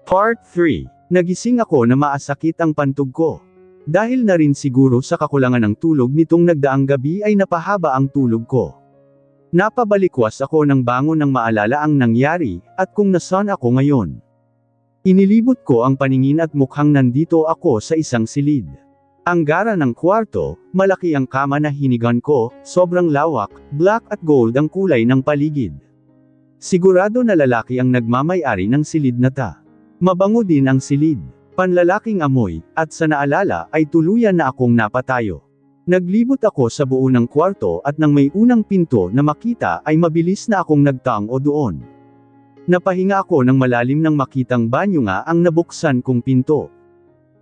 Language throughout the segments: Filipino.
Part 3. Nagising ako na maasakit ang pantog ko. Dahil na rin siguro sa kakulangan ng tulog nitong nagdaang gabi ay napahaba ang tulog ko. Napabalikwas ako ng bangon nang maalala ang nangyari, at kung nasaan ako ngayon. Inilibot ko ang paningin at mukhang nandito ako sa isang silid. Ang gara ng kwarto, malaki ang kama na hinigan ko, sobrang lawak, black at gold ang kulay ng paligid. Sigurado na lalaki ang nagmamay-ari ng silid na ta. Mabango din ang silid, panlalaking amoy, at sa naalala ay tuluyan na akong napatayo. Naglibot ako sa buo ng kwarto at nang may unang pinto na makita ay mabilis na akong nagtango doon. Napahinga ako ng malalim nang makitang banyo nga ang nabuksan kong pinto.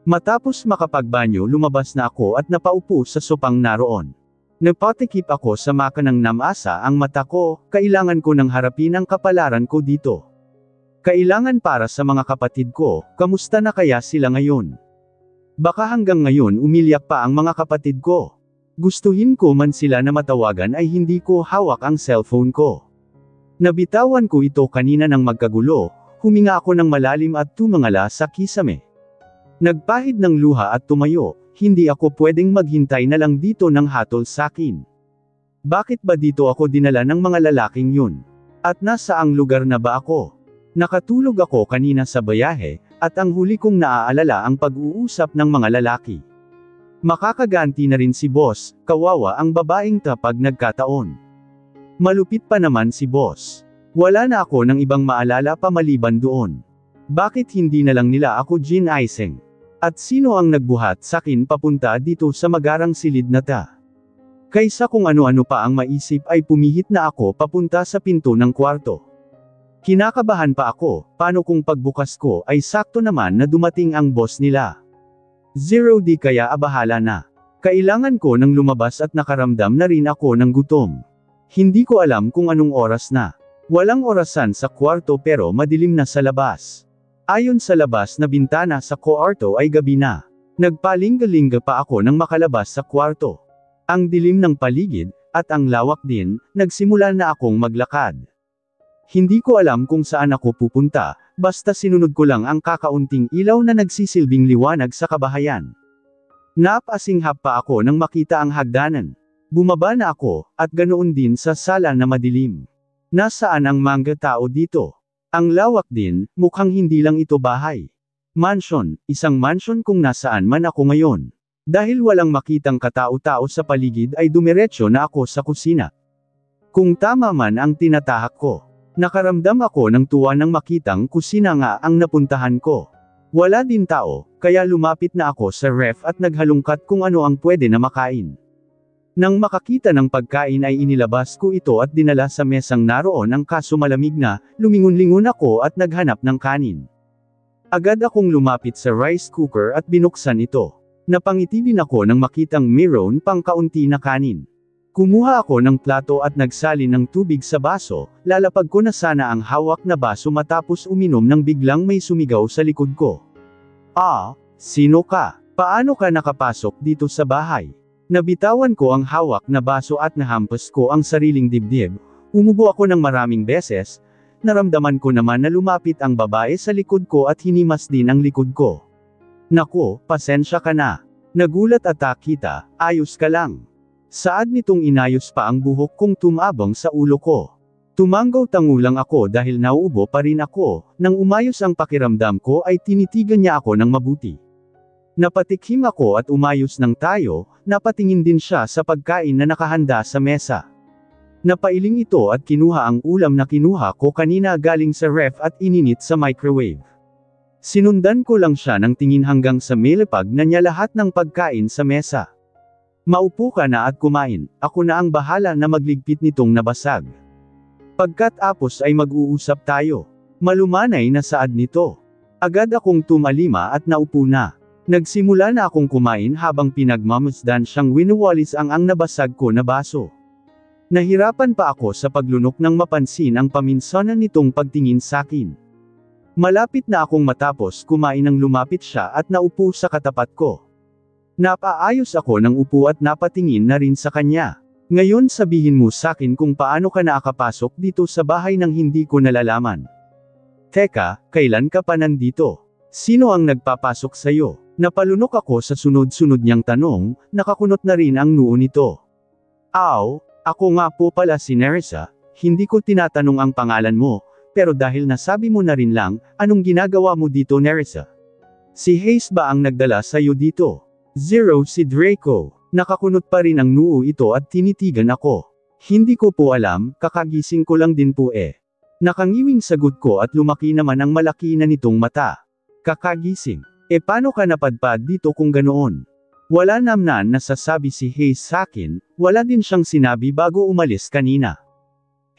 Matapos makapagbanyo lumabas na ako at napaupo sa sopang naroon. Napatikip ako sa makanang namasa ang mata ko, kailangan ko nang harapin ang kapalaran ko dito. Kailangan para sa mga kapatid ko, kamusta na kaya sila ngayon? Baka hanggang ngayon umiiyak pa ang mga kapatid ko. Gustuhin ko man sila na matawagan ay hindi ko hawak ang cellphone ko. Nabitawan ko ito kanina nang magkagulo, huminga ako ng malalim at tumangala sa kisame. Nagpahid ng luha at tumayo, hindi ako pwedeng maghintay na lang dito ng hatol sakin. Bakit ba dito ako dinala ng mga lalaking yun? At nasaang lugar na ba ako? Nakatulog ako kanina sa bayahe, at ang huli kong naaalala ang pag-uusap ng mga lalaki. Makakaganti na rin si boss, kawawa ang babaeng pag nagkataon. Malupit pa naman si boss. Wala na ako ng ibang maalala pa maliban doon. Bakit hindi na lang nila ako ginaising? At sino ang nagbuhat sakin papunta dito sa magarang silid na ta? Kaysa kung ano-ano pa ang maisip ay pumihit na ako papunta sa pinto ng kwarto. Kinakabahan pa ako, paano kung pagbukas ko ay sakto naman na dumating ang boss nila. Zero di kaya abahala na. Kailangan ko nang lumabas at nakaramdam na rin ako ng gutom. Hindi ko alam kung anong oras na. Walang orasan sa kwarto pero madilim na sa labas. Ayon sa labas na bintana sa kwarto ay gabi na. Nagpalinga-linga pa ako nang makalabas sa kwarto. Ang dilim ng paligid, at ang lawak din, nagsimula na akong maglakad. Hindi ko alam kung saan ako pupunta, basta sinunod ko lang ang kakaunting ilaw na nagsisilbing liwanag sa kabahayan. Napasinghap pa ako nang makita ang hagdanan. Bumaba na ako, at ganoon din sa sala na madilim. Nasaan ang mga tao dito? Ang lawak din, mukhang hindi lang ito bahay. Mansion, isang mansion kung nasaan man ako ngayon. Dahil walang makitang katao-tao sa paligid ay dumiretso na ako sa kusina. Kung tama man ang tinatahak ko. Nakaramdam ako ng tuwa nang makitang kusina nga ang napuntahan ko. Wala din tao, kaya lumapit na ako sa ref at naghalungkat kung ano ang pwede na makain. Nang makakita ng pagkain ay inilabas ko ito at dinala sa mesang naroon ang kaso malamig na, lumingon-lingon ako at naghanap ng kanin. Agad akong lumapit sa rice cooker at binuksan ito. Napangiti din ako nang makitang mayroon pang kaunti na kanin. Kumuha ako ng plato at nagsalin ng tubig sa baso, lalapag ko na sana ang hawak na baso matapos uminom nang biglang may sumigaw sa likod ko. Sino ka? Paano ka nakapasok dito sa bahay? Nabitawan ko ang hawak na baso at nahampas ko ang sariling dibdib, umubo ako ng maraming beses, naramdaman ko naman na lumapit ang babae sa likod ko at hinimas din ang likod ko. Naku, pasensya ka na. Nagulat ata kita, ayos ka lang. Saad nitong inayos pa ang buhok kong tumabang sa ulo ko. Tumanggaw-tango lang ako dahil nauubo pa rin ako, nang umayos ang pakiramdam ko ay tinitigan niya ako ng mabuti. Napatikim ako at umayos ng tayo, napatingin din siya sa pagkain na nakahanda sa mesa. Napailing ito at kinuha ang ulam na kinuha ko kanina galing sa ref at ininit sa microwave. Sinundan ko lang siya ng tingin hanggang sa mailapag na niya lahat ng pagkain sa mesa. Maupo ka na at kumain, ako na ang bahala na magligpit nitong nabasag. Pagkatapos ay mag-uusap tayo. Malumanay na saad nito. Agad akong tumalima at naupo na. Nagsimula na akong kumain habang pinagmamasdan siyang winuwalis ang nabasag ko na baso. Nahirapan pa ako sa paglunok nang mapansin ang paminsanan nitong pagtingin sakin. Malapit na akong matapos kumain nang lumapit siya at naupo sa katapat ko. Napaayos ako ng upo at napatingin na rin sa kanya. Ngayon sabihin mo sakin kung paano ka nakapasok dito sa bahay nang hindi ko nalalaman. Teka, kailan ka pa nandito? Sino ang nagpapasok sa'yo? Napalunok ako sa sunod-sunod niyang tanong, nakakunot na rin ang noo nito. Aw, ako nga po pala si Nerissa, hindi ko tinatanong ang pangalan mo, pero dahil nasabi mo na rin lang, anong ginagawa mo dito Nerissa? Si Hayes ba ang nagdala sa'yo dito? Zero si Draco. Nakakunot pa rin ang noo ito at tinitigan ako. Hindi ko po alam, kakagising ko lang din po eh. Nakangiwing sagot ko at lumaki naman ang malaki na nitong mata. Kakagising. E paano ka napadpad dito kung ganoon? Wala naman nasasabi si Hayes sakin, wala din siyang sinabi bago umalis kanina.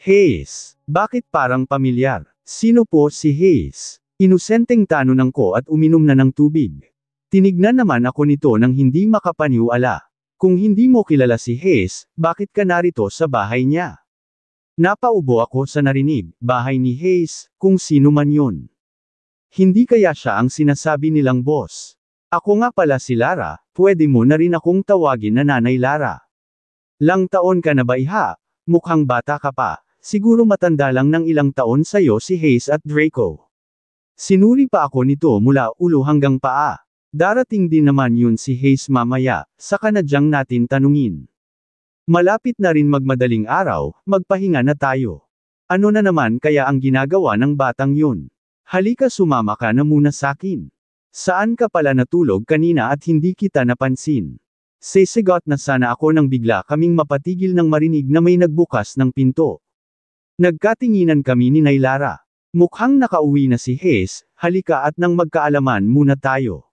Hayes, bakit parang pamilyar? Sino po si Hayes? Inusenteng tanong ko at uminom na ng tubig. Tinignan naman ako nito nang hindi makapaniwala. Kung hindi mo kilala si Hayes, bakit ka narito sa bahay niya? Napaubo ako sa narinig, bahay ni Hayes, kung sino man yun. Hindi kaya siya ang sinasabi nilang boss. Ako nga pala si Lara, pwede mo na rin akong tawagin na Nanay Lara. Lang taon ka na ba iha? Mukhang bata ka pa, siguro matanda lang ng ilang taon sa'yo si Hayes at Draco. Sinuri pa ako nito mula ulo hanggang paa. Darating din naman yun si Hayes mamaya, saka na diyang natin tanungin. Malapit na rin magmadaling araw, magpahinga na tayo. Ano na naman kaya ang ginagawa ng batang yun? Halika sumama ka na muna sakin. Saan ka pala natulog kanina at hindi kita napansin? Sisigot na sana ako nang bigla kaming mapatigil nang marinig na may nagbukas ng pinto. Nagkatinginan kami ni Lara. Mukhang nakauwi na si Hayes, halika at nang magkaalaman muna tayo.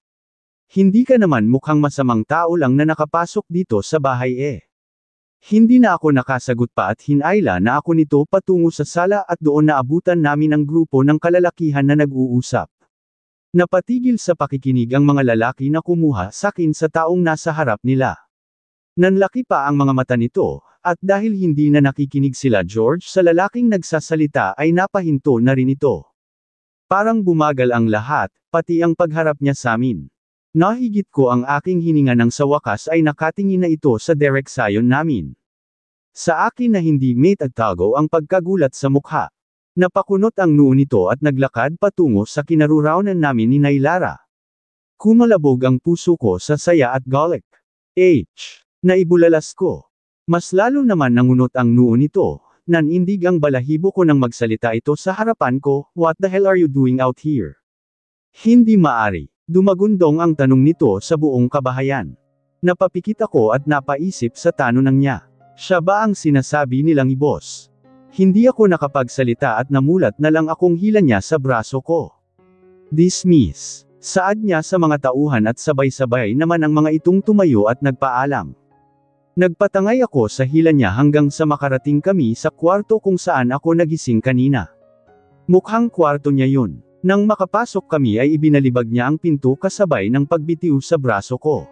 Hindi ka naman mukhang masamang tao lang na nakapasok dito sa bahay eh. Hindi na ako nakasagot pa at hinayla na ako nito patungo sa sala at doon naabutan namin ang grupo ng kalalakihan na nag-uusap. Napatigil sa pakikinig ang mga lalaki na kumuha sakin sa taong nasa harap nila. Nanlaki pa ang mga mata nito, at dahil hindi na nakikinig sila George sa lalaking nagsasalita ay napahinto na rin ito. Parang bumagal ang lahat, pati ang pagharap niya sa amin. Nahigit ko ang aking hininga nang sa wakas ay nakatingin na ito sa direksyon namin. Sa akin na hindi may tagtago ang pagkagulat sa mukha. Napakunot ang noo nito at naglakad patungo sa kinaroroonan namin ni Lara. Kumalabog ang puso ko sa saya at galit. Naibulalas ko. Mas lalo naman nangunot ang noo nito, nanindig ang balahibo ko nang magsalita ito sa harapan ko, "What the hell are you doing out here?" Hindi maari. Dumagundong ang tanong nito sa buong kabahayan. Napapikit ako at napaisip sa tanong niya. Siya ba ang sinasabi nilang i-boss? Hindi ako nakapagsalita at namulat na lang akong hila niya sa braso ko. Dismiss. Saad niya sa mga tauhan at sabay-sabay naman ang mga itong tumayo at nagpaalam. Nagpatangay ako sa hila niya hanggang sa makarating kami sa kwarto kung saan ako nagising kanina. Mukhang kwarto niya yun. Nang makapasok kami ay ibinalibag niya ang pinto kasabay ng pagbitiw sa braso ko.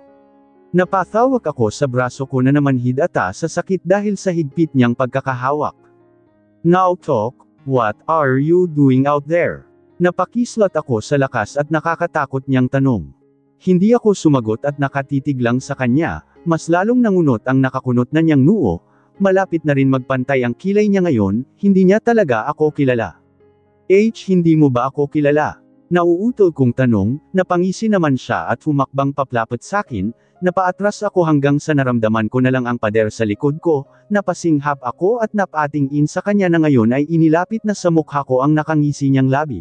Napatawag ako sa braso ko na namanhid ata sa sakit dahil sa higpit niyang pagkakahawak. "Now talk, what are you doing out there?" Napakislat ako sa lakas at nakakatakot niyang tanong. Hindi ako sumagot at nakatitig lang sa kanya, mas lalong nangunot ang nakakunot na niyang noo, malapit na rin magpantay ang kilay niya ngayon, hindi niya talaga ako kilala. Hindi mo ba ako kilala? Nauutol kong tanong, napangisi naman siya at humakbang paplapot sakin, napaatras ako hanggang sa naramdaman ko na lang ang pader sa likod ko, napasinghap ako at napatingin sa kanya na ngayon ay inilapit na sa mukha ko ang nakangisi niyang labi.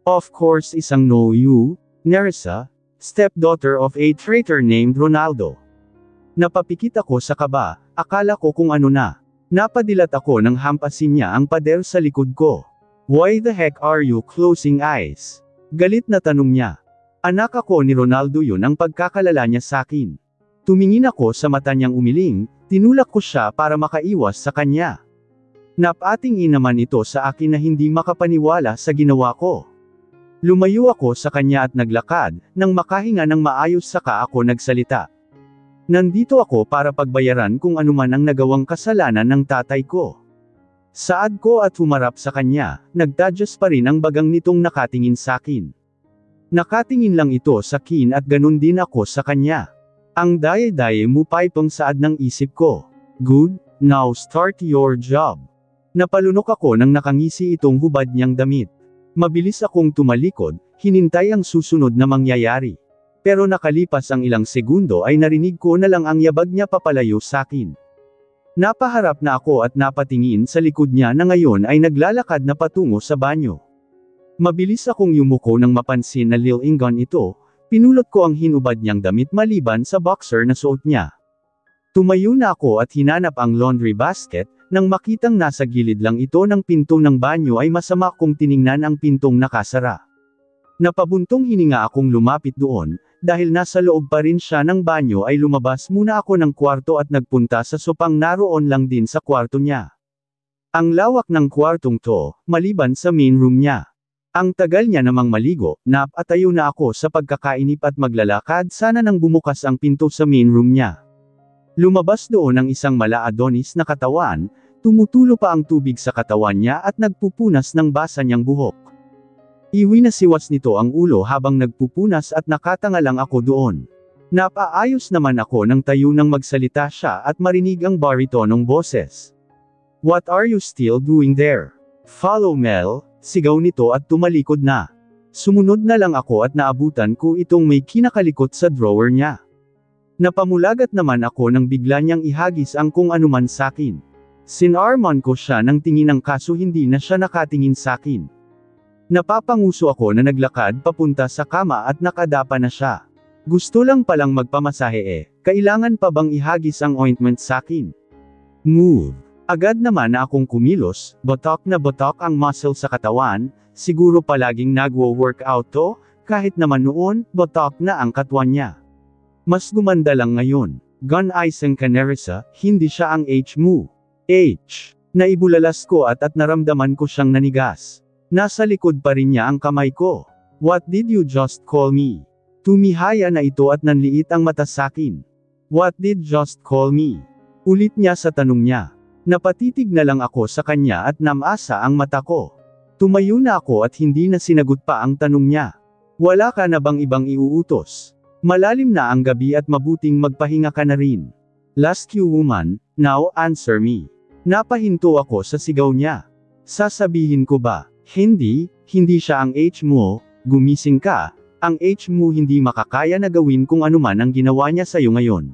Of course isang know you, Nerissa, stepdaughter of a traitor named Ronaldo. Napapikit ako sa kaba, akala ko kung ano na. Napadilat ako nang hampasin niya ang pader sa likod ko. "Why the heck are you closing eyes?" Galit na tanong niya. Anak ako ni Ronaldo yun ang pagkakalala niya sakin. Tumingin ako sa mata niyang umiling, tinulak ko siya para makaiwas sa kanya. Napatingin naman ito sa akin na hindi makapaniwala sa ginawa ko. Lumayo ako sa kanya at naglakad, nang makahinga ng maayos saka ako nagsalita. "Nandito ako para pagbayaran kung anuman ang nagawang kasalanan ng tatay ko." Saad ko at humarap sa kanya, nagtadyas pa rin ang bagang nitong nakatingin sakin. Nakatingin lang ito sa akin at ganun din ako sa kanya. Ang daye-daye mo paypang saad ng isip ko. "Good, now start your job." Napalunok ako nang nakangisi itong hubad niyang damit. Mabilis akong tumalikod, hinintay ang susunod na mangyayari. Pero nakalipas ang ilang segundo ay narinig ko na lang ang yabag niya papalayo sakin. Napaharap na ako at napatingin sa likod niya na ngayon ay naglalakad na patungo sa banyo. Mabilis akong yumuko nang mapansin na Lil Ingon ito, pinulot ko ang hinubad niyang damit maliban sa boxer na suot niya. Tumayo na ako at hinanap ang laundry basket, nang makitang nasa gilid lang ito ng pinto ng banyo ay masama kong tiningnan ang pintong nakasara. Napabuntong hininga akong lumapit doon, dahil nasa loob pa rin siya ng banyo ay lumabas muna ako ng kwarto at nagpunta sa sopang naroon lang din sa kwarto niya. Ang lawak ng kwartong to, maliban sa main room niya. Ang tagal niya namang maligo, napatayo na ako sa pagkakainip at maglalakad sana nang bumukas ang pinto sa main room niya. Lumabas doon ang isang mala-Adonis na katawan, tumutulo pa ang tubig sa katawan niya at nagpupunas ng basa niyang buhok. Iwinasiwas nito ang ulo habang nagpupunas at nakatanga lang ako doon. Napaayos naman ako nang tayo nang magsalita siya at marinig ang baritonong boses. "What are you still doing there? Follow Mel," sigaw nito at tumalikod na. Sumunod na lang ako at naabutan ko itong may kinakalikot sa drawer niya. Napamulagat naman ako nang bigla niyang ihagis ang kung anuman sakin. Sinarman ko siya ng tingin ng kaso hindi na siya nakatingin sakin. Napapanguso ako na naglakad papunta sa kama at nakadapa na siya. Gusto lang palang magpamasahe kailangan pa bang ihagis ang ointment sakin? Move. Agad naman na akong kumilos, botok na botok ang muscle sa katawan, siguro palaging nagwo-workout to, kahit naman noon, botok na ang katwan niya. Mas gumanda lang ngayon. Gun Isang Canerisa, hindi siya ang H mo. H. Naibulalas ko at naramdaman ko siyang nanigas. Nasa likod pa rin niya ang kamay ko. "What did you just call me?" Tumihaya na ito at nanliit ang mata sakin. "What did just call me?" Ulit niya sa tanong niya. Napatitig na lang ako sa kanya at namasa ang mata ko. Tumayo na ako at hindi na sinagot pa ang tanong niya. "Wala ka na bang ibang iuutos? Malalim na ang gabi at mabuting magpahinga ka na rin. Last you woman, now answer me." Napahinto ako sa sigaw niya. Sasabihin ko ba? Hindi siya ang H mo, gumising ka, ang H mo hindi makakaya na gawin kung anuman ang ginawa niya sa'yo ngayon.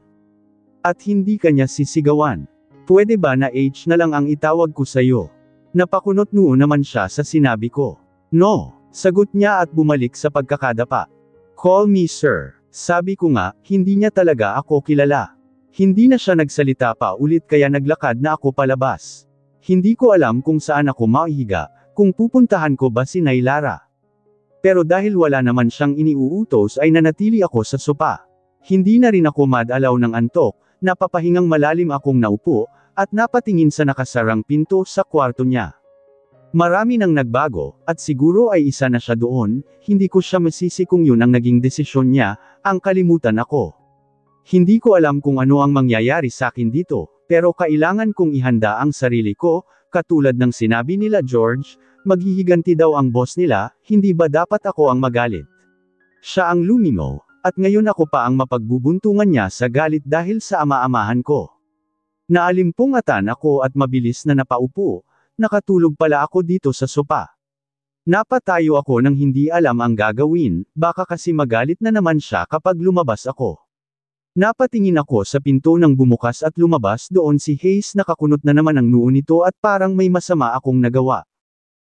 At hindi ka niya sisigawan. Pwede ba na H na lang ang itawag ko sa'yo? Napakunot noon naman siya sa sinabi ko. "No," sagot niya at bumalik sa pagkakadapa. "Call me sir." Sabi ko nga, hindi niya talaga ako kilala. Hindi na siya nagsalita pa ulit kaya naglakad na ako palabas. Hindi ko alam kung saan ako maihiga, kung pupuntahan ko ba si Nailara. Pero dahil wala naman siyang iniuutos ay nanatili ako sa sopa. Hindi na rin ako madalaw ng antok, napapahingang malalim akong naupo, at napatingin sa nakasarang pinto sa kwarto niya. Marami nang nagbago, at siguro ay isa na siya doon, hindi ko siya masisi kung yun ang naging desisyon niya, ang kalimutan ako. Hindi ko alam kung ano ang mangyayari sa akin dito, pero kailangan kong ihanda ang sarili ko, katulad ng sinabi nila George, maghihiganti daw ang boss nila, hindi ba dapat ako ang magalit? Siya ang lumingaw, at ngayon ako pa ang mapagbubuntungan niya sa galit dahil sa ama-amahan ko. Naalimpungatan ako at mabilis na napaupo, nakatulog pala ako dito sa sopa. Napatayo ako nang hindi alam ang gagawin, baka kasi magalit na naman siya kapag lumabas ako. Napatingin ako sa pinto nang bumukas at lumabas doon si Hayes nakakunot na naman ang noo nito at parang may masama akong nagawa.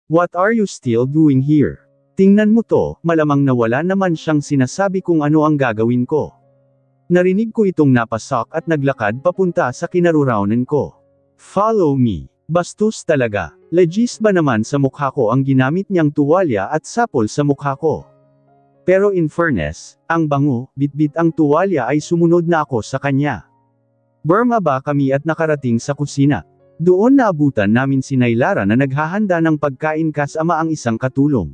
"What are you still doing here? Tingnan mo to, malamang nawala naman siyang sinasabi kung ano ang gagawin ko." Narinig ko itong napasok at naglakad papunta sa kinaroroonan ko. "Follow me." Bastos talaga. Legis ba naman sa mukha ko ang ginamit niyang tuwalya at sapol sa mukha ko? Pero in fairness, ang bango, bitbit ang tuwalya ay sumunod na ako sa kanya. Burma ba kami at nakarating sa kusina. Doon naabutan namin si Nailara na naghahanda ng pagkain kasama ang isang katulong.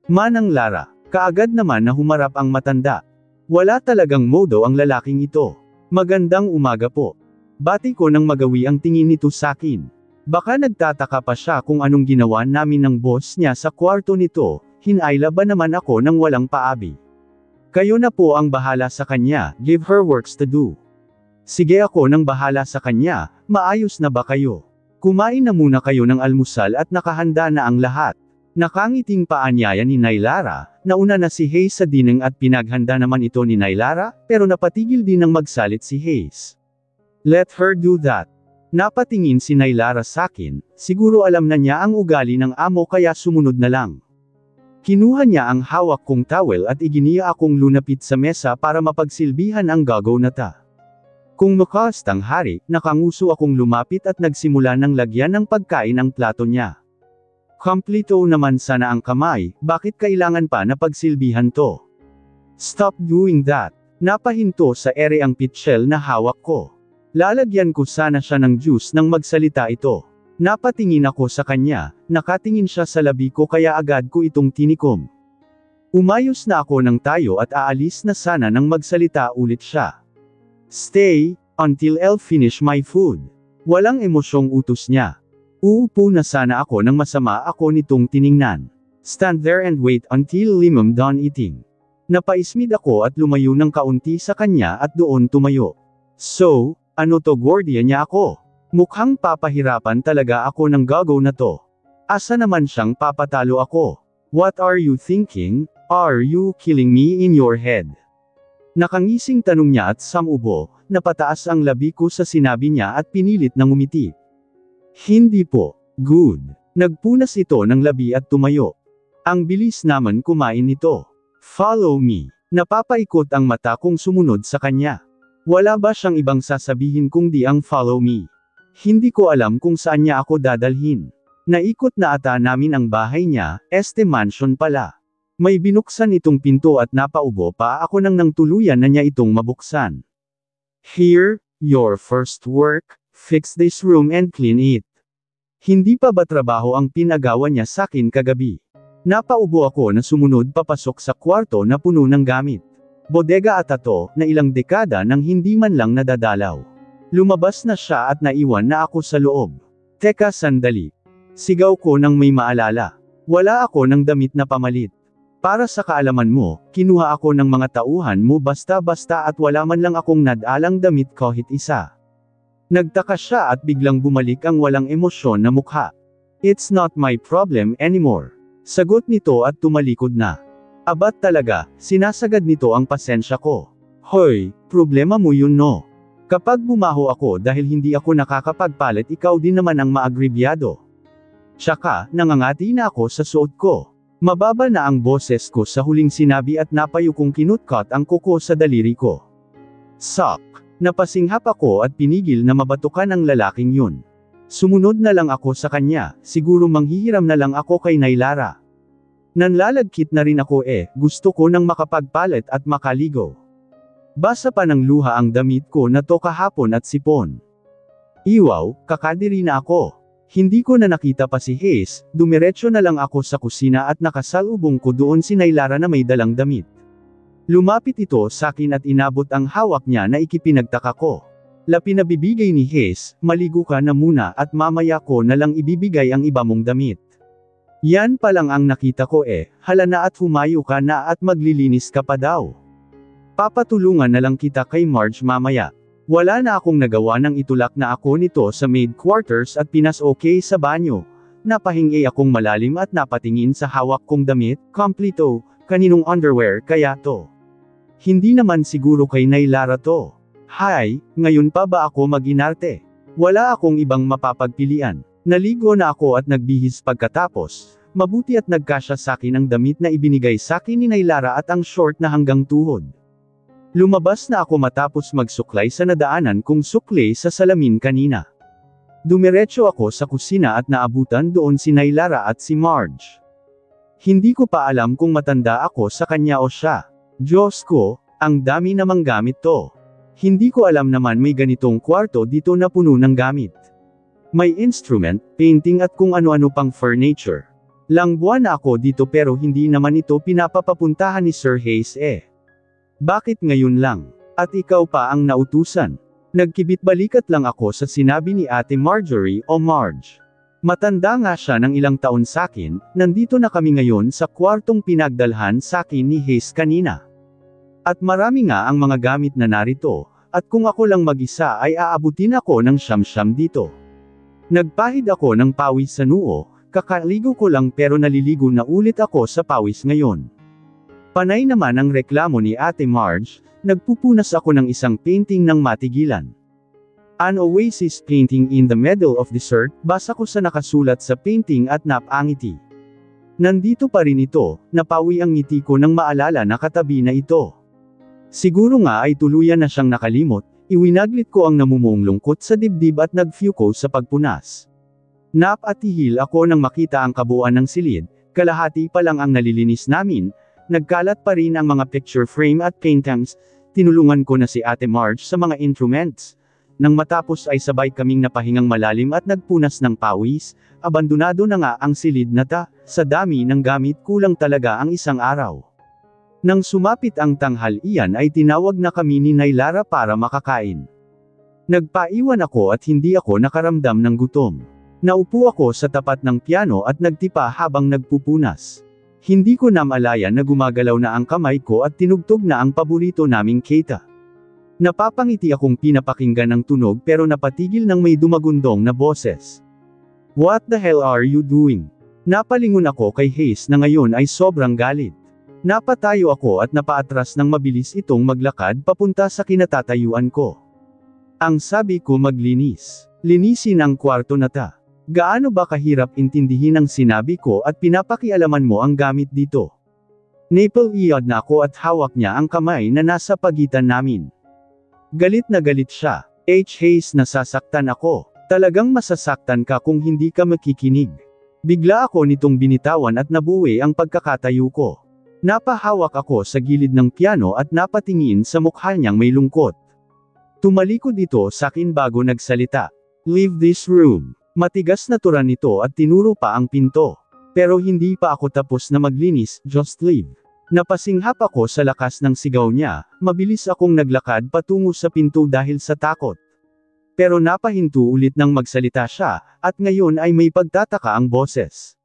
"Manang Lara," kaagad naman na humarap ang matanda. Wala talagang modo ang lalaking ito. "Magandang umaga po." Bati ko nang magawi ang tingin nito sakin. Baka nagtataka pa siya kung anong ginawa namin ng boss niya sa kwarto nito, hinayla ba naman ako ng walang paabi. "Kayo na po ang bahala sa kanya, give her works to do." "Sige ako nang bahala sa kanya, maayos na ba kayo? Kumain na muna kayo ng almusal at nakahanda na ang lahat." Nakangiting paanyaya ni Nailara, nauna na si Hayes sa dineng at pinaghanda naman ito ni Nailara, pero napatigil din ng magsalit si Hayes. Let her do that. Napatingin si Nailara sakin, siguro alam na niya ang ugali ng amo kaya sumunod na lang. Kinuha niya ang hawak kong towel at iginiya akong lunapit sa mesa para mapagsilbihan ang gagaw na ta. Kung makastang hari, nakanguso akong lumapit at nagsimula ng lagyan ng pagkain ang plato niya. Kompleto naman sana ang kamay, bakit kailangan pa na pagsilbihan to? Stop doing that. Napahinto sa ere ang pitchel na hawak ko. Lalagyan ko sana siya ng juice nang magsalita ito. Napatingin ako sa kanya, nakatingin siya sa labi ko kaya agad ko itong tinikom. Umayos na ako ng tayo at aalis na sana nang magsalita ulit siya. Stay, until I'll finish my food. Walang emosyong utos niya. Uupo na sana ako nang masama ako nitong tiningnan. Stand there and wait until I'm done eating. Napaismid ako at lumayo ng kaunti sa kanya at doon tumayo. So, ano to gwardiya niya ako? Mukhang papahirapan talaga ako ng gagaw na to. Asa naman siyang papatalo ako? What are you thinking? Are you killing me in your head? Nakangising tanong niya at samubo, napataas ang labi ko sa sinabi niya at pinilit na ngumiti. Hindi po. Good. Nagpunas ito ng labi at tumayo. Ang bilis naman kumain nito. Follow me. Napapaikot ang mata kong sumunod sa kanya. Wala ba siyang ibang sasabihin kung di ang follow me? Hindi ko alam kung saan niya ako dadalhin. Naikot na ata namin ang bahay niya, este mansion pala. May binuksan itong pinto at napaubo pa ako nang tuluyan na niya itong mabuksan. Here, your first work. Fix this room and clean it. Hindi pa ba trabaho ang pinagawa niya sakin kagabi? Napaubo ako na sumunod papasok sa kwarto na puno ng gamit. Bodega ata to, na ilang dekada nang hindi man lang nadadalaw. Lumabas na siya at naiwan na ako sa loob. Teka sandali. Sigaw ko nang may maalala. Wala ako ng damit na pamalit. Para sa kaalaman mo, kinuha ako ng mga tauhan mo basta-basta at wala man lang akong nadalang damit kahit isa. Nagtaka siya at biglang bumalik ang walang emosyon na mukha. It's not my problem anymore. Sagot nito at tumalikod na. Abat talaga, sinasagad nito ang pasensya ko. Hoy, problema mo yun no. Kapag bumaho ako dahil hindi ako nakakapagpalit ikaw din naman ang maagribyado. Tsaka, nangangati na ako sa suot ko. Mababa na ang boses ko sa huling sinabi at napayo kong kinutkot ang kuko sa daliri ko. Sok. Napasinghap ako at pinigil na mabatukan ang lalaking yun. Sumunod na lang ako sa kanya, siguro manghihiram na lang ako kay Nailara. Nanlalagkit na rin ako gusto ko nang makapagpalit at makaligo. Basa pa ng luha ang damit ko na to kahapon at sipon. Iwaw, kakadiri na ako. Hindi ko na nakita pa si Hayes, dumiretso na lang ako sa kusina at nakasalubong ko doon si Nailara na may dalang damit. Lumapit ito sa akin at inabot ang hawak niya na ikipinagtaka ko. Pinabibigay ni Hayes, maligo ka na muna at mamaya ko na lang ibibigay ang iba mong damit. Yan pa lang ang nakita ko hala na at humayo ka na at maglilinis ka pa daw. Papatulungan na lang kita kay Marge mamaya. Wala na akong nagawa nang itulak na ako nito sa maid quarters at pinas-okay sa banyo. Napahingi akong malalim at napatingin sa hawak kong damit, kompleto, kaninong underwear kaya to? Hindi naman siguro kay Nailara to. Hay, ngayon pa ba ako mag-inarte? Wala akong ibang mapapagpilian. Naligo na ako at nagbihis pagkatapos. Mabuti at nagkasya sakin ang damit na ibinigay sakin ni Nailara at ang short na hanggang tuhod. Lumabas na ako matapos magsuklay sa nadaanan kong sukli sa salamin kanina. Dumiretso ako sa kusina at naabutan doon si Nailara at si Marge. Hindi ko pa alam kung matanda ako sa kanya o siya. Diyos ko, ang dami namang gamit to. Hindi ko alam naman may ganitong kwarto dito na puno ng gamit. May instrument, painting at kung ano-ano pang furniture. Lang buwan na ako dito pero hindi naman ito pinapapapuntahan ni Sir Hayes Bakit ngayon lang? At ikaw pa ang nautusan? Nagkibit-balikat lang ako sa sinabi ni Ate Marjorie o Marge. Matanda nga siya ng ilang taon sakin, nandito na kami ngayon sa kwartong pinagdalhan sakin ni Hayes kanina. At marami nga ang mga gamit na narito, at kung ako lang mag-isa ay aabutin ako ng siyam-siyam dito. Nagpahid ako ng pawis sa noo, Kakaligo ko lang pero naliligo na ulit ako sa pawis ngayon. Panay naman ang reklamo ni Ate Marge, nagpupunas ako ng isang painting ng matigilan. An oasis painting in the middle of desert, basa ko sa nakasulat sa painting at napangiti. Nandito pa rin ito, napawi ang ngiti ko nang maalala na katabi na ito. Siguro nga ay tuluyan na siyang nakalimot, iwinaglit ko ang namumuong lungkot sa dibdib at nagfyuko sa pagpunas. Napatihil ako nang makita ang kabuuan ng silid, kalahati pa lang ang nalilinis namin, nagkalat pa rin ang mga picture frame at paintings, tinulungan ko na si Ate Marge sa mga instruments. Nang matapos ay sabay kaming napahingang malalim at nagpunas ng pawis, abandonado na nga ang silid na sa dami ng gamit kulang talaga ang isang araw. Nang sumapit ang tanghalian ay tinawag na kami ni Nailara para makakain. Nagpaiwan ako at hindi ako nakaramdam ng gutom. Naupo ako sa tapat ng piano at nagtipa habang nagpupunas. Hindi ko na malaya na gumagalaw na ang kamay ko at tinugtog na ang paborito naming Keita. Napapangiti akong pinapakinggan ng tunog pero napatigil ng may dumagundong na boses. What the hell are you doing? Napalingon ako kay Hayes na ngayon ay sobrang galit. Napatayo ako at napaatras ng mabilis itong maglakad papunta sa kinatatayuan ko. Ang sabi ko maglinis. Linisin ang kwarto na Gaano ba kahirap intindihin ang sinabi ko at pinapakialaman mo ang gamit dito? Napal-iyad na ako at hawak niya ang kamay na nasa pagitan namin. Galit na galit siya. Hayes, nasasaktan ako. Talagang masasaktan ka kung hindi ka makikinig. Bigla ako nitong binitawan at nabuwi ang pagkakatayo ko. Napahawak ako sa gilid ng piano at napatingin sa mukha niyang may lungkot. Tumalikod ito sa akin bago nagsalita. Leave this room. Matigas na turan nito at tinuro pa ang pinto. Pero hindi pa ako tapos na maglinis, just leave. Napasinghap ako sa lakas ng sigaw niya, mabilis akong naglakad patungo sa pinto dahil sa takot. Pero napahinto ulit nang magsalita siya, at ngayon ay may pagtataka ang boses.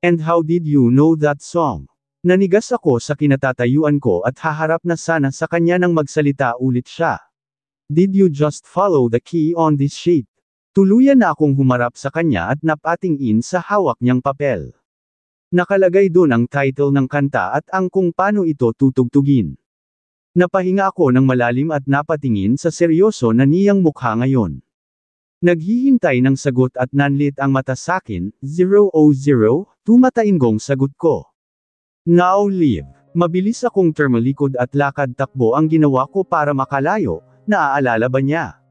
And how did you know that song? Nanigas ako sa kinatatayuan ko at haharap na sana sa kanya nang magsalita ulit siya. Did you just follow the key on this sheet? Tuluyan na akong humarap sa kanya at napatingin sa hawak niyang papel. Nakalagay doon ang title ng kanta at ang kung paano ito tutugtugin. Napahinga ako ng malalim at napatingin sa seryoso na niyang mukha ngayon. Naghihintay ng sagot at nanlit ang mata sakin, 000, tumatainggong sagot ko. Now leave. Mabilis akong tumalikod at lakad takbo ang ginawa ko para makalayo, naaalala ba niya?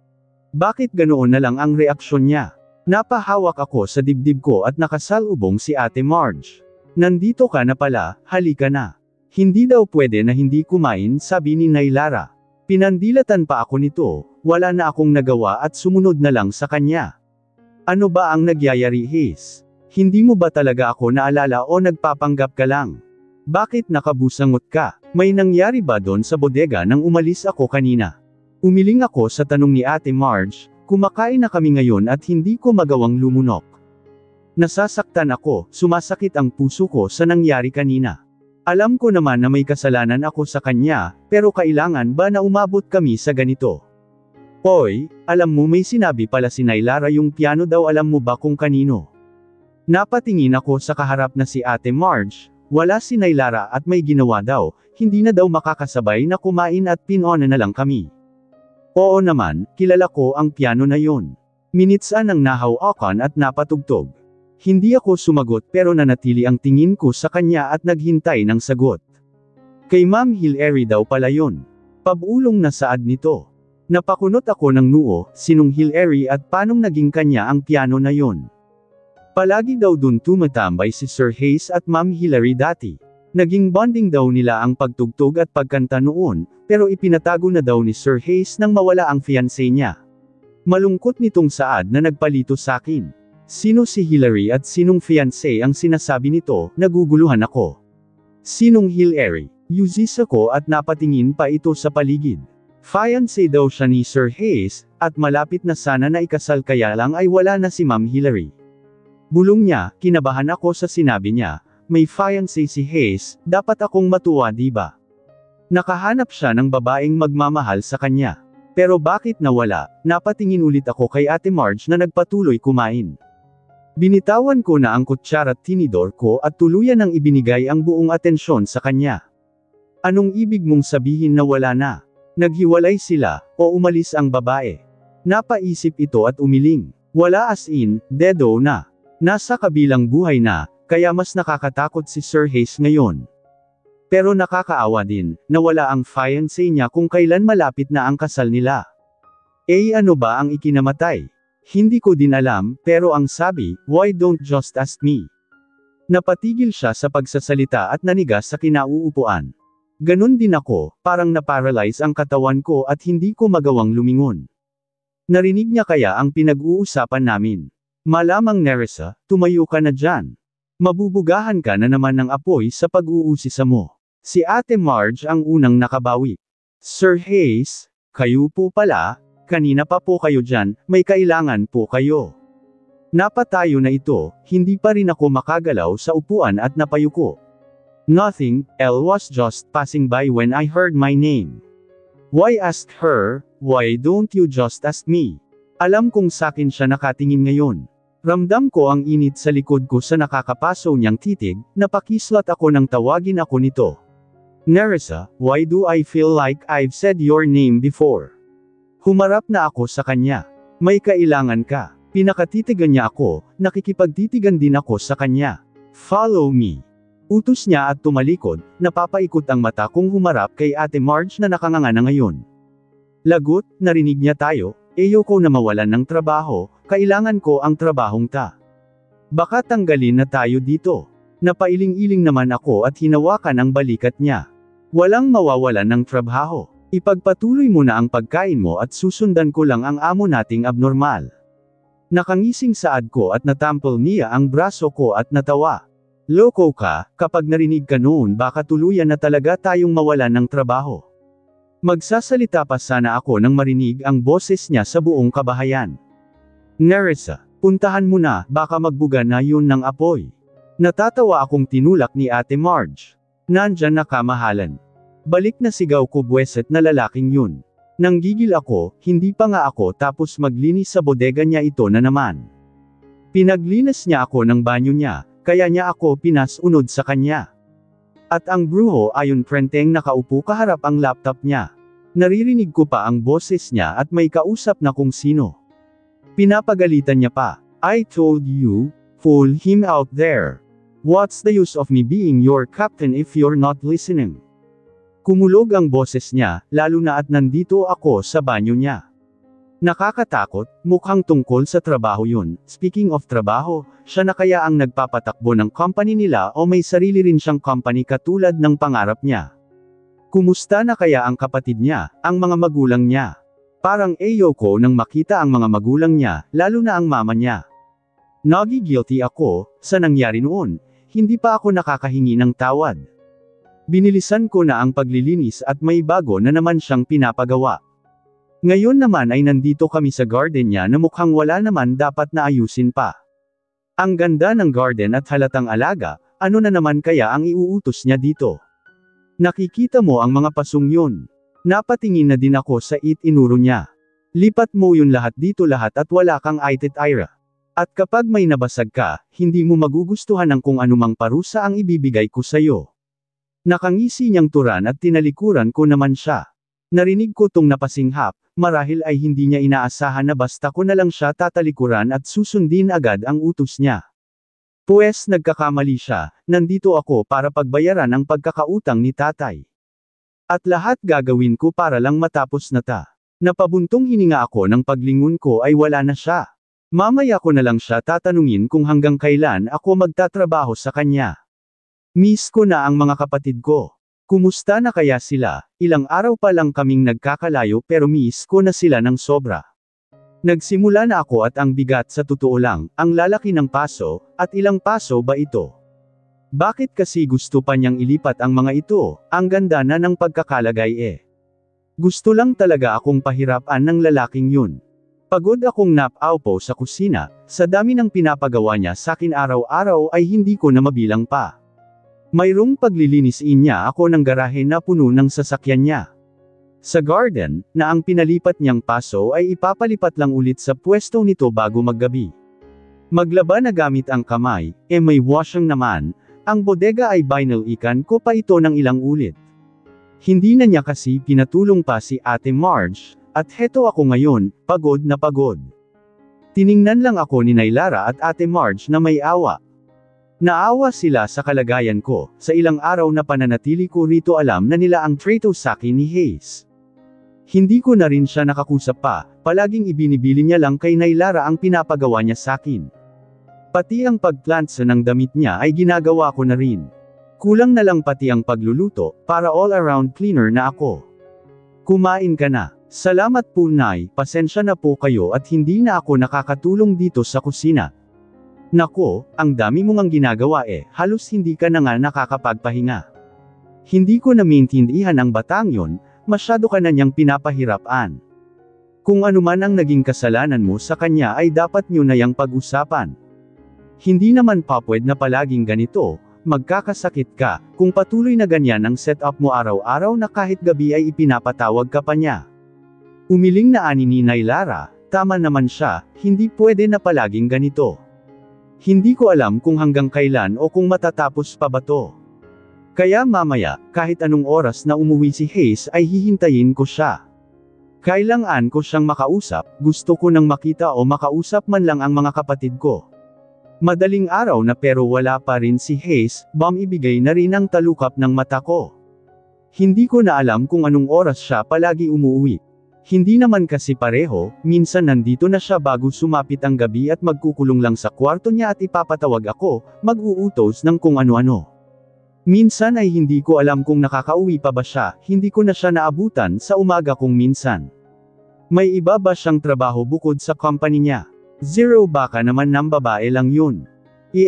Bakit ganoon na lang ang reaksyon niya? Napahawak ako sa dibdib ko at nakasalubong si Ate Marge. Nandito ka na pala, halika na. Hindi daw pwede na hindi kumain, sabi ni Nailara. Pinandilatan pa ako nito, wala na akong nagawa at sumunod na lang sa kanya. Ano ba ang nagyayari, Hayes? Hindi mo ba talaga ako naalala o nagpapanggap ka lang? Bakit nakabusangot ka? May nangyari ba doon sa bodega nang umalis ako kanina? Umiling ako sa tanong ni Ate Marge, kumakain na kami ngayon at hindi ko magawang lumunok. Nasasaktan ako, sumasakit ang puso ko sa nangyari kanina. Alam ko naman na may kasalanan ako sa kanya, pero kailangan ba na umabot kami sa ganito? Hoy, alam mo may sinabi pala si Nailara yung piano daw, alam mo ba kung kanino? Napatingin ako sa kaharap na si Ate Marge, wala si Nailara at may ginawa daw, hindi na daw makakasabay na kumain at pinona na lang kami. Oo naman, kilala ko ang piano na yon. Minitsan ang nahawakan at napatugtog. Hindi ako sumagot pero nanatili ang tingin ko sa kanya at naghintay ng sagot. Kay Ma'am Hillary daw pala yon. Pabulong na saad nito. Napakunot ako ng noo, sinong Hillary at panong naging kanya ang piano na yon. Palagi daw dun tumatambay si Sir Hayes at Ma'am Hillary dati. Naging bonding daw nila ang pagtugtog at pagkanta noon, pero ipinatago na daw ni Sir Hayes nang mawala ang fiancé niya. Malungkot nitong saad na nagpalito sakin. Sino si Hillary at sinong fiancé ang sinasabi nito, naguguluhan ako. Sinong Hillary? Yuzis ako at napatingin pa ito sa paligid. Fiancé daw siya ni Sir Hayes, at malapit na sana na ikasal kaya lang ay wala na si Ma'am Hillary. Bulong niya, kinabahan ako sa sinabi niya, may fiancé si Hayes, dapat akong matuwa diba? Nakahanap siya ng babaeng magmamahal sa kanya. Pero bakit nawala? Napatingin ulit ako kay Ate Marge na nagpatuloy kumain. Binitawan ko na ang kutsara at tinidor ko at tuluyan nang ibinigay ang buong atensyon sa kanya. Anong ibig mong sabihin na wala na? Naghiwalay sila, o umalis ang babae? Napaisip ito at umiling. Wala as in, dedo na. Nasa kabilang buhay na, kaya mas nakakatakot si Sir Hayes ngayon. Pero nakakaawa din, na wala ang fiancé niya kung kailan malapit na ang kasal nila. Ano ba ang ikinamatay? Hindi ko din alam, pero ang sabi, why don't just ask me? Napatigil siya sa pagsasalita at nanigas sa kinauupuan. Ganon din ako, parang na-paralyze ang katawan ko at hindi ko magawang lumingon. Narinig niya kaya ang pinag-uusapan namin. Malamang Nerissa, tumayo ka na dyan. Mabubugahan ka na naman ng apoy sa pag-uusisa mo. Si Ate Marge ang unang nakabawi. Sir Hayes, kayo po pala, kanina pa po kayo dyan, may kailangan po kayo. Napatayo na ito, hindi pa rin ako makagalaw sa upuan at napayuko. Nothing, Elle was just passing by when I heard my name. Why ask her, why don't you just ask me? Alam kong sakin siya nakatingin ngayon. Ramdam ko ang init sa likod ko sa nakakapaso niyang titig, napakislat ako nang tawagin ako nito. Nerissa, why do I feel like I've said your name before? Humarap na ako sa kanya. May kailangan ka. Pinakatitigan niya ako, nakikipagtitigan din ako sa kanya. Follow me. Utos niya at tumalikod, napapaikot ang mata kong humarap kay Ate Marge na nakanganga na ngayon. Lagot, narinig niya tayo, ayoko na mawalan ng trabaho, kailangan ko ang trabahong ta. Baka tanggalin na tayo dito. Napailing-iling naman ako at hinawakan ang balikat niya. Walang mawawalan ng trabaho. Ipagpatuloy mo na ang pagkain mo at susundan ko lang ang amo nating abnormal. Nakangising saad ko at natampol niya ang braso ko at natawa. Loko ka, kapag narinig ka noon baka tuluyan na talaga tayong mawalan ng trabaho. Magsasalita pa sana ako nang marinig ang boses niya sa buong kabahayan. Nerissa, puntahan mo na, baka magbuga na yun ng apoy. Natatawa akong tinulak ni Ate Marge. Nandyan na kamahalan. Balik na sigaw ko buweset na lalaking yun. Nanggigil ako, hindi pa nga ako tapos maglinis sa bodega niya ito na naman. Pinaglinis niya ako ng banyo niya, kaya niya ako pinasunod sa kanya. At ang bruho ayon prenteng nakaupo kaharap ang laptop niya. Naririnig ko pa ang boses niya at may kausap na kung sino. Pinapagalitan niya pa. I told you, pull him out there. What's the use of me being your captain if you're not listening? Kumulog ang boses niya, lalo na at nandito ako sa banyo niya. Nakakatakot, mukhang tungkol sa trabaho yun. Speaking of trabaho, siya na kaya ang nagpapatakbo ng company nila o may sarili rin siyang company katulad ng pangarap niya? Kumusta na kaya ang kapatid niya, ang mga magulang niya? Parang ayoko nang makita ang mga magulang niya, lalo na ang mama niya. Nagi-guilty ako, sa nangyari noon, hindi pa ako nakakahingi ng tawad. Binilisan ko na ang paglilinis at may bago na naman siyang pinapagawa. Ngayon naman ay nandito kami sa garden niya na mukhang wala naman dapat na ayusin pa. Ang ganda ng garden at halatang alaga, ano na naman kaya ang iuutos niya dito? Nakikita mo ang mga pasong yun. Napatingin na din ako sa inuro niya. Lipat mo yun lahat dito lahat at wala kang itit-ira. At kapag may nabasag ka, hindi mo magugustuhan ang kung anumang parusa ang ibibigay ko sa'yo. Nakangisi niyang turan at tinalikuran ko naman siya. Narinig ko tong napasinghap, marahil ay hindi niya inaasahan na basta ko na lang siya tatalikuran at susundin agad ang utos niya. Pues nagkakamali siya, nandito ako para pagbayaran ang pagkakautang ni tatay. At lahat gagawin ko para lang matapos na ta. Napabuntong hininga ako nang paglingon ko ay wala na siya. Mamaya ko na lang siya tatanungin kung hanggang kailan ako magtatrabaho sa kanya. Miss ko na ang mga kapatid ko. Kumusta na kaya sila? Ilang araw pa lang kaming nagkakalayo pero miss ko na sila ng sobra. Nagsimula na ako at ang bigat sa totoo lang, ang lalaki ng paso, at ilang paso ba ito? Bakit kasi gusto pa niyang ilipat ang mga ito? Ang ganda na ng pagkakalagay eh. Gusto lang talaga akong pahirapan ng lalaking yun. Pagod akong nap-aupo sa kusina, sa dami ng pinapagawa niya sakin araw-araw ay hindi ko na mabilang pa. Mayroong paglilinisin niya ako ng garahe na puno ng sasakyan niya. Sa garden, na ang pinalipat niyang paso ay ipapalipat lang ulit sa pwesto nito bago maggabi. Maglaba na gamit ang kamay, may washing naman, ang bodega ay binalikan ko pa ito ng ilang ulit. Hindi na niya kasi pinatulong pa si Ate Marge, at heto ako ngayon, pagod na pagod. Tiningnan lang ako ni Nailara at Ate Marge na may awa. Naawa sila sa kalagayan ko, sa ilang araw na pananatili ko rito alam na nila ang trato sa akin ni Hayes. Hindi ko na rin siya nakakusap pa, palaging ibinibili niya lang kay Nailara ang pinapagawa niya sa akin. Pati ang pagplantsa ng damit niya ay ginagawa ko na rin. Kulang na lang pati ang pagluluto, para all-around cleaner na ako. Kumain ka na. Salamat po Nay, pasensya na po kayo at hindi na ako nakakatulong dito sa kusina. Nako, ang dami mong ang ginagawa halos hindi ka na nga nakakapagpahinga. Hindi ko na maintindihan ang batang yon, masyado ka na niyang pinapahirapan. Kung ano man ang naging kasalanan mo sa kanya ay dapat niyo na yang pag-usapan. Hindi naman papwed na palaging ganito, magkakasakit ka, kung patuloy na ganyan ang setup mo araw-araw na kahit gabi ay ipinapatawag ka pa niya. Umiling na ani ni Nailara, tama naman siya, hindi pwede na palaging ganito. Hindi ko alam kung hanggang kailan o kung matatapos pa ba to. Kaya mamaya, kahit anong oras na umuwi si Hayes ay hihintayin ko siya. Kailangan ko siyang makausap, gusto ko nang makita o makausap man lang ang mga kapatid ko. Madaling araw na pero wala pa rin si Hayes, ibigay na rin ang talukap ng mata ko. Hindi ko na alam kung anong oras siya palagi umuwi. Hindi naman kasi pareho, minsan nandito na siya bago sumapit ang gabi at magkukulong lang sa kwarto niya at ipapatawag ako, mag-uutos ng kung ano-ano. Minsan ay hindi ko alam kung nakakauwi pa ba siya, hindi ko na siya naabutan sa umaga kung minsan. May iba ba siyang trabaho bukod sa company niya? Zero baka naman ng babae lang yun.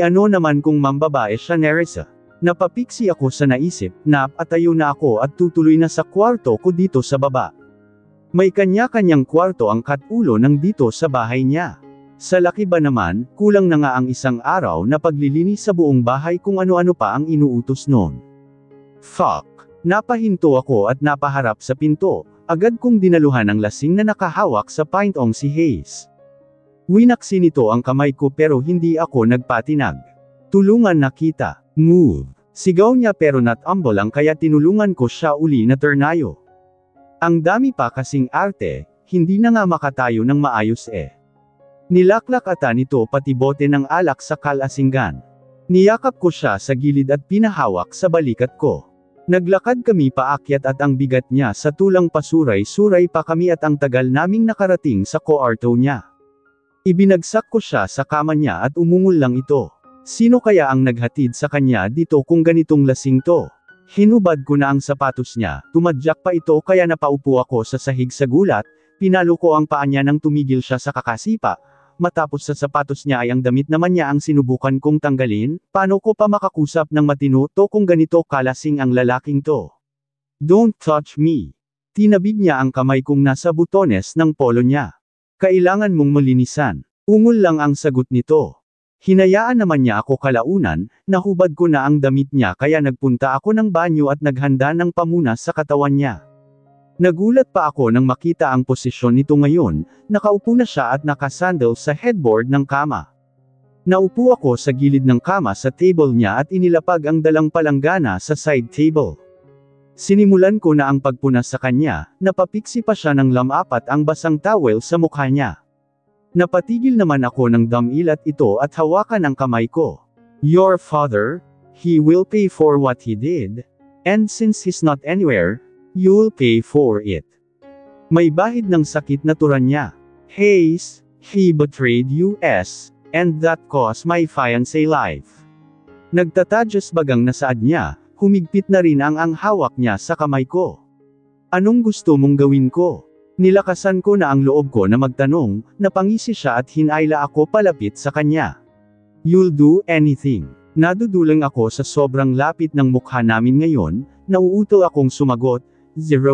Ano naman kung mambabae siya Nerissa? Napapiksi ako sa naisip, atayo na ako at tutuloy na sa kwarto ko dito sa baba. May kanya-kanyang kwarto ang katulo ng dito sa bahay niya. Sa laki ba naman, kulang na nga ang isang araw na paglilinis sa buong bahay kung ano-ano pa ang inuutos noon. Fuck! Napahinto ako at napaharap sa pinto, agad kong dinaluhan ang lasing na nakahawak sa pintong si Hayes. Winaksi nito ang kamay ko pero hindi ako nagpatinag. Tulungan na kita. Move. Sigaw niya pero not-humble lang kaya tinulungan ko siya uli na ternayo. Ang dami pa kasing arte, hindi na nga makatayo ng maayos Nilaklak ata nito pati bote ng alak sa kalasinggan. Niyakap ko siya sa gilid at pinahawak sa balikat ko. Naglakad kami paakyat at ang bigat niya sa tulang pasuray-suray pa kami at ang tagal naming nakarating sa kwarto niya. Ibinagsak ko siya sa kama niya at umungol lang ito. Sino kaya ang naghatid sa kanya dito kung ganitong lasing to? Hinubad ko na ang sapatos niya, tumadyak pa ito kaya napaupo ako sa sahig sa gulat, pinalo ko ang paa niya nang tumigil siya sa kakasipa, matapos sa sapatos niya ay ang damit naman niya ang sinubukan kong tanggalin, paano ko pa makakusap ng matino to kung ganito kalasing ang lalaking to? Don't touch me. Tinabig niya ang kamay kong nasa butones ng polo niya. Kailangan mong malinisan. Ungol lang ang sagot nito. Hinayaan naman niya ako kalaunan, nahubad ko na ang damit niya kaya nagpunta ako ng banyo at naghanda ng pamunas sa katawan niya. Nagulat pa ako nang makita ang posisyon nito ngayon, nakaupo na siya at nakasandal sa headboard ng kama. Naupo ako sa gilid ng kama sa table niya at inilapag ang dalang palanggana sa side table. Sinimulan ko na ang pagpunas sa kanya, napapiksi pa siya ng lamapat ang basang towel sa mukha niya. Napatigil naman ako ng damilat ito at hawakan ang kamay ko. Your father, he will pay for what he did. And since he's not anywhere, you'll pay for it. May bahid ng sakit na turan niya. Hayes, he betrayed you, and that cost my fiancé life. Nagtatadyos bagang nasaad niya, humigpit na rin ang hawak niya sa kamay ko. Anong gusto mong gawin ko? Nilakasan ko na ang loob ko na magtanong, napangisi siya at hinayla ako palapit sa kanya. You'll do anything. Nadudulang ako sa sobrang lapit ng mukha namin ngayon, nauutol akong sumagot, 000,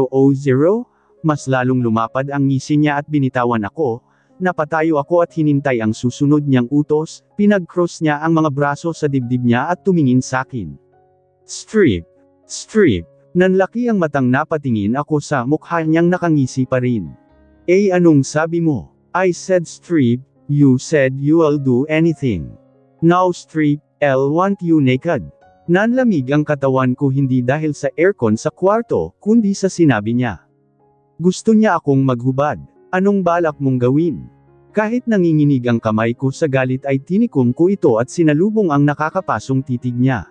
mas lalong lumapad ang ngisi niya at binitawan ako, napatayo ako at hinintay ang susunod niyang utos, pinag-cross niya ang mga braso sa dibdib niya at tumingin sakin. Strip. Strip. Nanlaki ang matang napatingin ako sa mukha niyang nakangisi pa rin. Anong sabi mo? I said strip, You said you'll do anything. Now strip, I'll want you naked. Nanlamig ang katawan ko hindi dahil sa aircon sa kwarto, kundi sa sinabi niya. Gusto niya akong maghubad. Anong balak mong gawin? Kahit nanginginig ang kamay ko sa galit ay tinikom ko ito at sinalubong ang nakakapasong titig niya.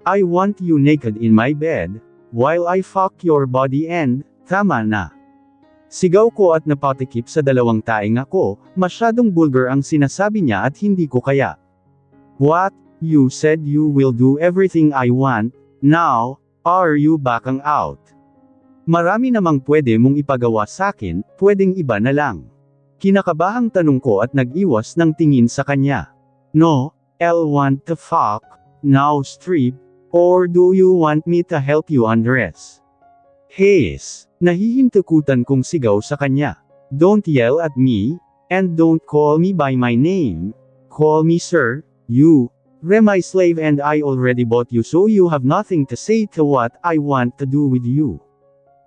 I want you naked in my bed, while I fuck your body and, tama na. Sigaw ko at napatikip sa dalawang taing ako, masyadong vulgar ang sinasabi niya at hindi ko kaya. What? You said you will do everything I want, now, are you backing out? Marami namang pwede mong ipagawa sakin, pwedeng iba na lang. Kinakabahang tanong ko at nag-iwas ng tingin sa kanya. No, I'll want to fuck, now strip, or do you want me to help you undress? Hayes, nahihintukutan kong sigaw sa kanya. Don't yell at me, and don't call me by my name. Call me sir, you. My slave and I already bought you so you have nothing to say to what I want to do with you.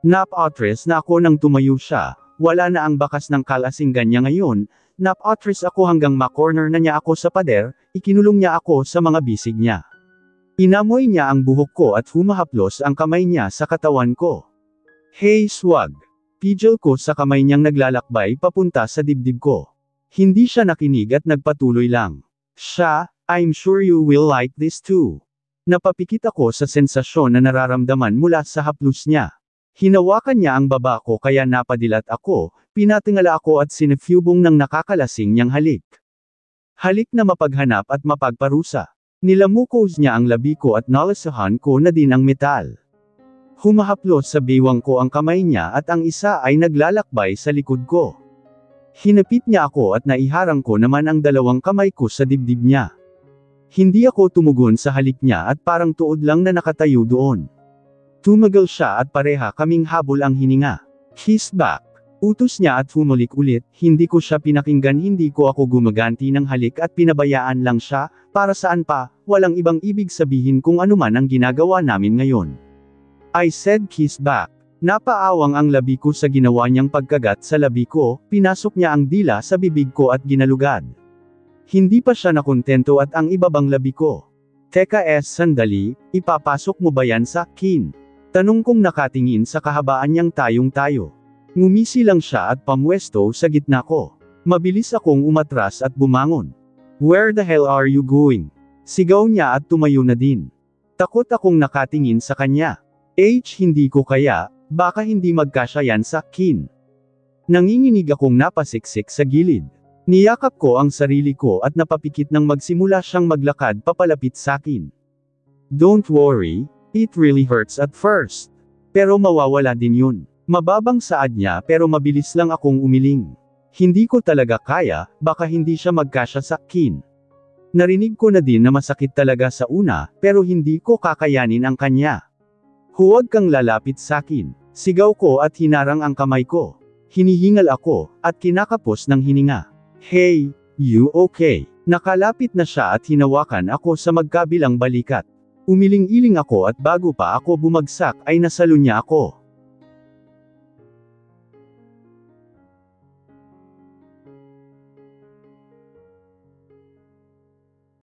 Nap-atres na ako nang tumayo siya, wala na ang bakas ng kalasinggan niya ngayon, nap-atres ako hanggang ma-corner na niya ako sa pader, ikinulong niya ako sa mga bisig niya. Inamoy niya ang buhok ko at humahaplos ang kamay niya sa katawan ko. Hey swag! Pidgel ko sa kamay niyang naglalakbay papunta sa dibdib ko. Hindi siya nakinig at nagpatuloy lang. Siya, I'm sure you will like this too. Napapikit ako sa sensasyon na nararamdaman mula sa haplos niya. Hinawakan niya ang baba ko kaya napadilat ako, pinatingala ako at sinefubong ng nakakalasing niyang halik. Halik na mapaghanap at mapagparusa. Nilamukos niya ang labi ko at nalasahan ko na din ang metal. Humahaplos sa bewang ko ang kamay niya at ang isa ay naglalakbay sa likod ko. Hinapit niya ako at naiharang ko naman ang dalawang kamay ko sa dibdib niya. Hindi ako tumugon sa halik niya at parang tuod lang na nakatayo doon. Tumagal siya at pareha kaming habol ang hininga. Kiss back. Utos niya at humulik ulit, hindi ko siya pinakinggan, hindi ko ako gumaganti ng halik at pinabayaan lang siya, para saan pa, walang ibang ibig sabihin kung ano man ang ginagawa namin ngayon. I said kiss back. Napaawang ang labi ko sa ginawa niyang pagkagat sa labi ko, pinasok niya ang dila sa bibig ko at ginalugad. Hindi pa siya nakontento at ang ibabang labi ko. Teka sandali, ipapasok mo ba yan sa akin? Tanong kong nakatingin sa kahabaan niyang tayong-tayo. Ngumisi lang siya at pamwesto sa gitna ko. Mabilis akong umatras at bumangon. Where the hell are you going? Sigaw niya at tumayo na din. Takot akong nakatingin sa kanya. Hindi ko kaya, baka hindi magkasya yan sa akin. Nanginginig akong napasiksik sa gilid. Niyakap ko ang sarili ko at napapikit nang magsimula siyang maglakad papalapit sa akin. Don't worry, it really hurts at first. Pero mawawala din yun. Mababang saad niya pero mabilis lang akong umiling. Hindi ko talaga kaya, baka hindi siya magkasya sa akin. Narinig ko na din na masakit talaga sa una, pero hindi ko kakayanin ang kanya. Huwag kang lalapit sa akin. Sigaw ko at hinarang ang kamay ko. Hinihingal ako, at kinakapos ng hininga. Hey, you okay? Nakalapit na siya at hinawakan ako sa magkabilang balikat. Umiling-iling ako at bago pa ako bumagsak ay nasalo niya ako.